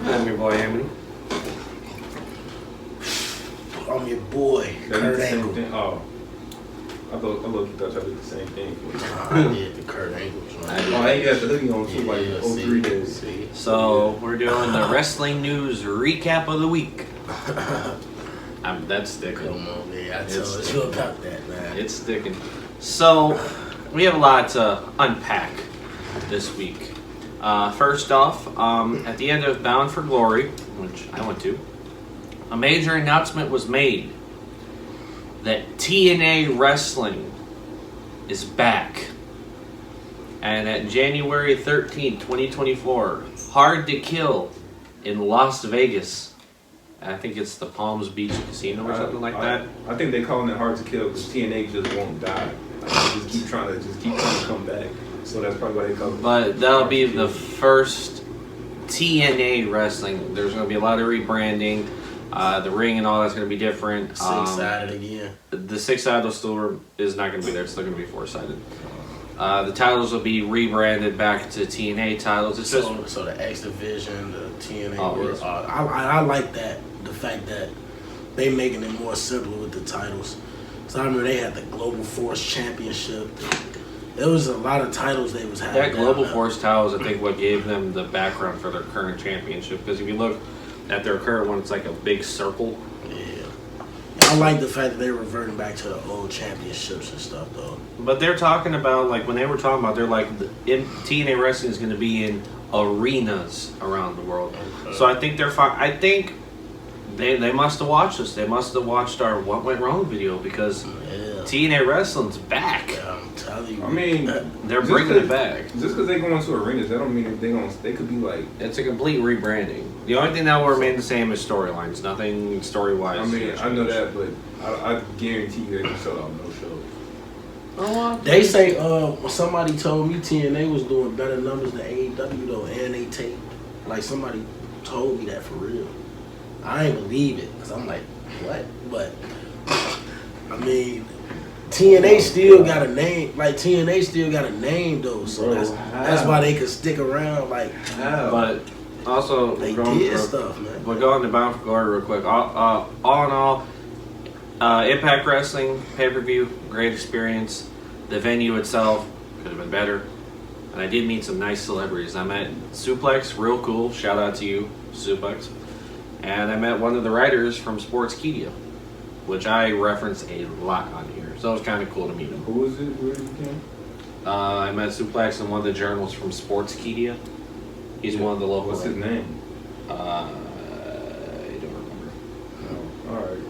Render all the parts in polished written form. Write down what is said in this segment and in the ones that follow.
I'm your boy, Emily. I'm your boy, Kurt Angle. Oh. I thought you did the same thing. I did the Kurt Angle joint. Oh, and you got the hoodie on too, like 03 days. So, we're doing the wrestling news recap of the week. That's sticking. Come on, man. I told you about that, man. It's sticking. So, we have a lot to unpack this week. First off, at the end of Bound for Glory, which I went to, a major announcement was made that TNA Wrestling is back. And at January 13th, 2024, Hard to Kill in Las Vegas. I think it's the Palms Beach Casino or something like that. I think they're calling it Hard to Kill because TNA just won't die. Just keep trying to come back. So that's probably why they call it. But that'll be the first TNA Wrestling. There's going to be a lot of rebranding. The ring and all that's going to be different. Six-sided again. The six-sided still is not going to be there. It's still going to be four-sided. The titles will be rebranded back to TNA titles. It's So the X Division, the TNA. I like that. The fact that they making it more simple with the titles. So I remember they had the Global Force Championship. There was a lot of titles they was having. That Global Force titles, I think, what gave them the background for their current championship. Because if you look at their current one, it's like a big circle. Yeah. I like the fact that they're reverting back to the old championships and stuff, though. But they're talking about, like, when they were talking about, they're like, TNA Wrestling is going to be in arenas around the world. Okay. So I think they're fine. I think they must have watched us. They must have watched our What Went Wrong video because TNA Wrestling's back. Yeah, I'm telling you. I mean, they're bringing it back. Just because they go into arenas, that don't mean they could be like. It's a complete rebranding. The only thing that will remain the same is storylines. Nothing story-wise. I mean, I know that, but I guarantee you they can sell out no shows. Oh, they say somebody told me TNA was doing better numbers than AEW though, and they take like somebody told me that for real. I ain't believe it because I'm like, what? But I mean, TNA still got a name. Like TNA still got a name though, so that's why they could stick around. Like, but also they did stuff, man. But going to Bound for Glory real quick. All in all, Impact Wrestling pay-per-view, great experience. The venue itself could have been better, and I did meet some nice celebrities. I met Suplex, real cool. Shout out to you, Suplex. And I met one of the writers from Sportskeeda, which I reference a lot on here. So it was kind of cool to meet him. Who was it? Where did you come? I met Suplex and one of the journalists from Sportskeeda. He's one of the local. What's his name? I don't remember. No. All right.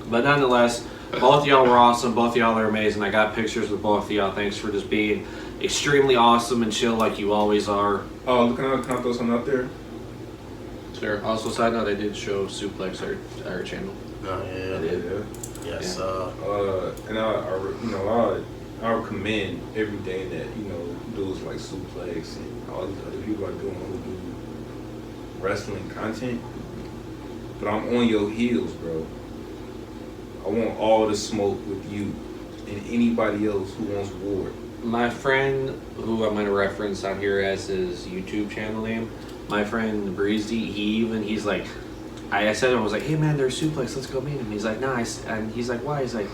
But nonetheless, both of y'all were awesome. Both of y'all are amazing. I got pictures with both of y'all. Thanks for just being extremely awesome and chill like you always are. Oh, can I throw something out there? Sure. Also, side note, I did show Suplex our channel. Oh yeah, I did. Yes. Yeah. And I recommend everything that dudes like Suplex and all these other people are doing who do wrestling content. But I'm on your heels, bro. I want all the smoke with you and anybody else who wants war. My friend, who I'm going to reference out here as his YouTube channel name, my friend Breezy, he's like, I said to him, I was like, hey man, there's Suplex, let's go meet him. He's like, nice. And he's like, why? He's like,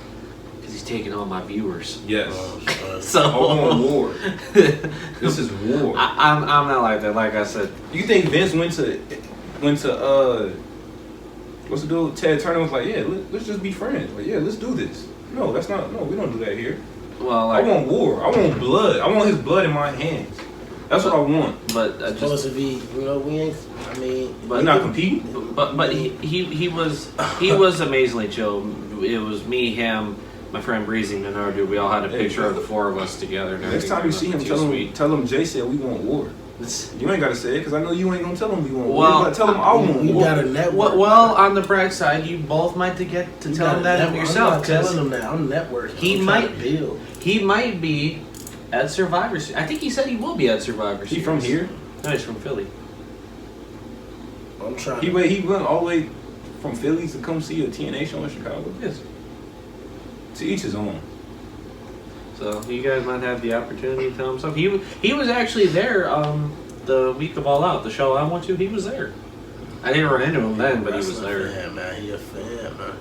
because he's taking all my viewers. Yes. So I want war. This is war. I'm not like that. Like I said, you think Vince went to what's the dude? Ted Turner was like, yeah, let's just be friends. Like, yeah, let's do this. No, we don't do that here. Well, like, I want war. I want blood. I want his blood in my hands. That's what I want. But it's supposed to be, we ain't. I mean, but we're not competing. But he was amazingly chill. It was me, him, my friend Breezy, and another dude. We all had a picture of the four of us together. And next time you see him, tell him Jay said we want war. You ain't gotta say it because I know you ain't gonna tell him we want war. You gotta tell him I want war. You got a network. Well, on the bright side, you both might get to tell him that yourself. I'm not telling him that. I'm networking. He might be at Survivor Series. I think he said he will be at Survivor Series. He from here? No, he's from Philly. I'm trying. He went all the way from Philly to come see a TNA show in Chicago. Yes. To each his own. So you guys might have the opportunity to tell him something. He was actually there the week of All Out, the show I went to. He was there. I didn't run into him then, but he was Wrestling there. Fan, man. He a fan, man.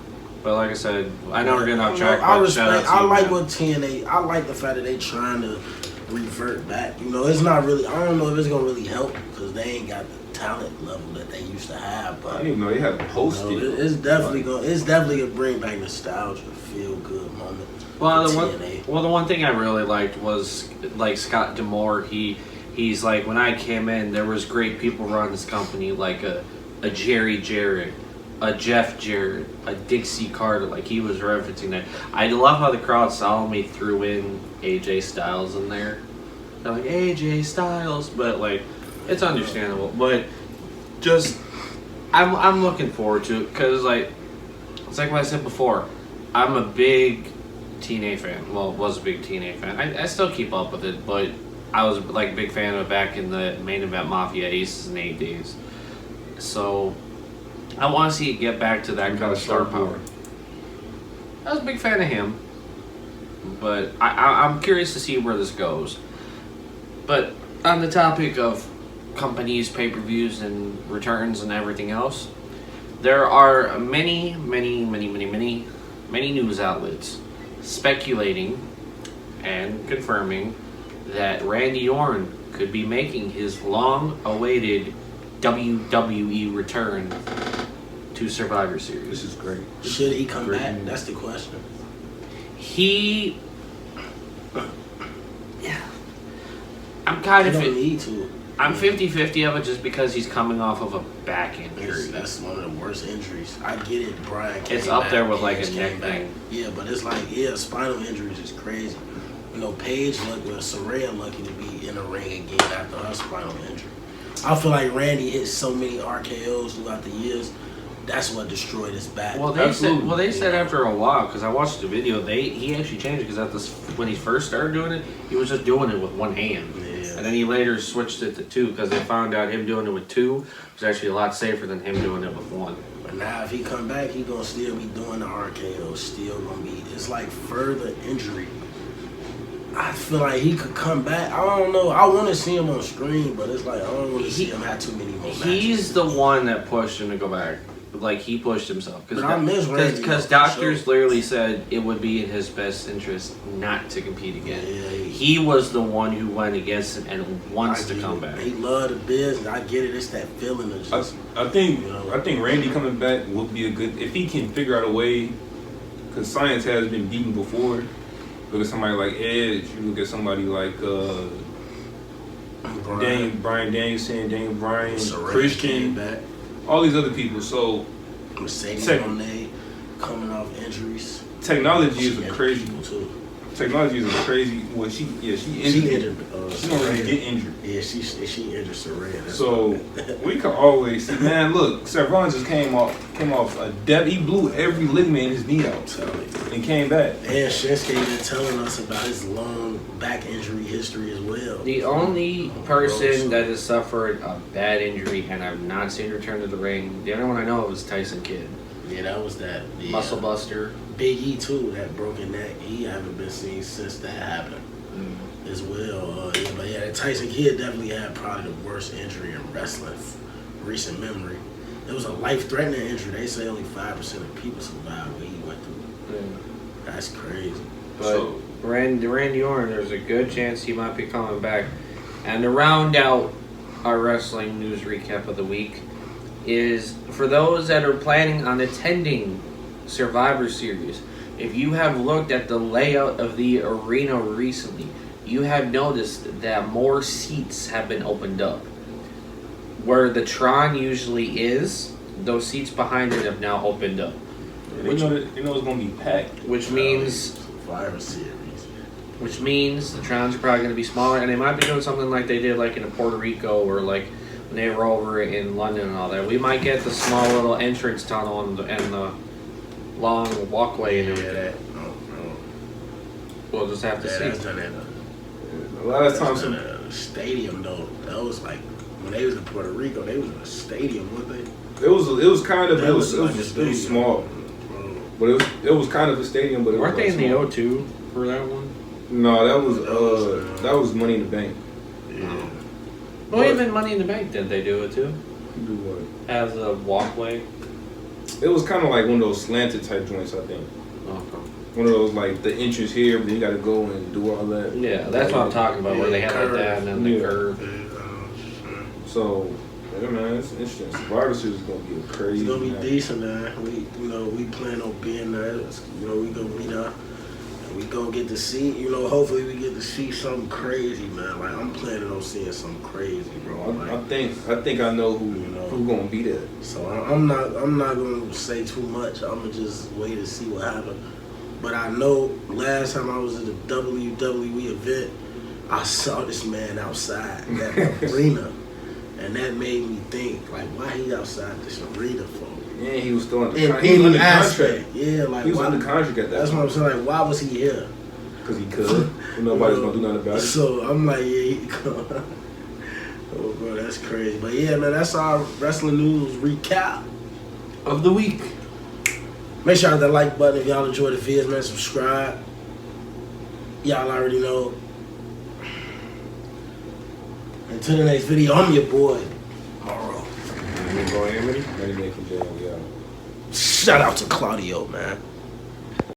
But like I said, I know we're getting off I track. I but respect. shout out to I you, like man. what TNA. I like the fact that they trying to revert back. You know, it's not really. I don't know if it's gonna really help because they ain't got the talent level that they used to have. I But didn't even know they had you posted. know, it's definitely gonna. It's definitely gonna bring back nostalgia, feel good moment. Well, for the TNA. one thing I really liked was like Scott D'Amore. He's like, when I came in, there was great people running this company, like a Jerry Jarrett, a Jeff Jarrett, a Dixie Carter. Like he was referencing that. I love how the crowd solemnly threw in AJ Styles in there. They're like AJ Styles, but like it's understandable. But just I'm looking forward to it because like it's like what I said before. I'm a big TNA fan. Well, was a big TNA fan. I still keep up with it, but I was like a big fan of it back in the main event Mafia Aces and 8 days. So I want to see it get back to that kind of star power. I was a big fan of him, but I'm curious to see where this goes. But on the topic of companies, pay-per-views, and returns and everything else, there are many news outlets speculating and confirming that Randy Orton could be making his long-awaited WWE return to Survivor Series. This is great. Should he come Great back? news. That's the question. He, yeah, I'm kind He of, don't need to. I'm 50-50 of it just because he's coming off of a back injury. That's one of the worst injuries. I get it, Brian. It's came up back, there with like Paige a came neck back. thing. Yeah, but it's like, spinal injuries is crazy. You know, Paige lucky, Saraya lucky to be in the ring again after her spinal injury. I feel like Randy hit so many RKOs throughout the years. That's what destroyed his back. Well, they said after a while, because I watched the video, he actually changed it because when he first started doing it, he was just doing it with one hand. Yeah. And then he later switched it to two because they found out him doing it with two was actually a lot safer than him doing it with one. But now if he come back, he gonna still be doing the RKO. Still gonna be. It's like further injury. I feel like he could come back. I don't know. I want to see him on screen, but it's like I don't want to see him have too many more matches. He's the one that pushed him to go back. Like he pushed himself But I miss Randy, because for doctors sure. literally said it would be in his best interest not to compete again. Yeah, He was the one who went against him and wants to come back. He loved the business. I get it. It's that feeling of just. I think You know. I think Randy coming back would be a good if he can figure out a way, because science has been beaten before. Look at somebody like Edge. You look at somebody like Brian Danielson, Daniel Bryan, Saraya Christian, came back. all these other people. So Mercedes Tech- Moné coming off injuries. technology is She a had crazy. people too. Technology is a crazy. Well, she She injured. injured. She don't really Saraya. get injured. Yeah, she injured Saraya. That's So what- we can always see, man. Look, Seth Rollins just came off a depth. He blew every ligament in his knee out I'm telling you. and came back. And Shinsuke been telling us about his long back injury history as well. The only person that has suffered a bad injury and I've not seen return to the ring, the only one I know of is Tyson Kidd. Yeah, that was that. Yeah. Muscle Buster. Big E too, that broken neck. He haven't been seen since that happened as well. But yeah, Tyson Kidd definitely had probably the worst injury in wrestling recent memory. It was a life-threatening injury. They say only 5% of people survive what he went through. That's crazy. But So- Randy Orton, there's a good chance he might be coming back. And to round out our wrestling news recap of the week is for those that are planning on attending Survivor Series, if you have looked at the layout of the arena recently, you have noticed that more seats have been opened up. Where the Tron usually is, those seats behind it have now opened up. You know it's gonna be packed. Which means Survivor Series. the Trons are probably going to be smaller, and they might be doing something like they did like in Puerto Rico or like when they were over in London and all that. We might get the small little entrance tunnel and the long walkway and Yeah, everything. that. Oh, bro. We'll just have to Yeah, that's see. done at A lot of that's times, done at a stadium though. That was like when they was in Puerto Rico. They was in a stadium, weren't they? it was kind of That it was like a stadium. small, Bro. but it was kind of a stadium. But it Weren't was they in the small. O2 for that one? No, that was Money in the Bank. Yeah. Well, even Money in the Bank, didn't they do it too? Do what? Has a walkway. It was kind of like one of those slanted type joints, I think. Okay. One of those like the entrance here, but then you got to go and do all that. Yeah, that's what I'm talking about. Where they have like that and then the Yeah. curve. So, yeah, man, it's interesting. Survivor Series is gonna be a crazy. It's gonna be night. decent, man. We plan on being there. We gonna be there. And we gonna get to see. Hopefully we get to see something crazy, man. Like I'm planning on seeing something crazy, bro. Like, I think I know who gonna be there. so I'm not gonna say too much. I'm gonna just wait and see what happens. But I know last time I was at the WWE event, I saw this man outside that arena. And that made me think, like, why he outside this arena for? Yeah, he was still In he was any under aspect. contract. Yeah, like, He was why, under contract at that that's what I'm saying. Like, why was he here? Because he could. Nobody's gonna do nothing about it. So I'm like, yeah, he come. Oh, bro, that's crazy. But yeah, man, that's our wrestling news recap Of the week. Make sure you hit that like button if y'all enjoy the videos, man. Subscribe. Y'all already know. Until the next video, I'm your boy, Morrow. Go Amity. Ready from jail, yeah. Shout out to Claudio, man.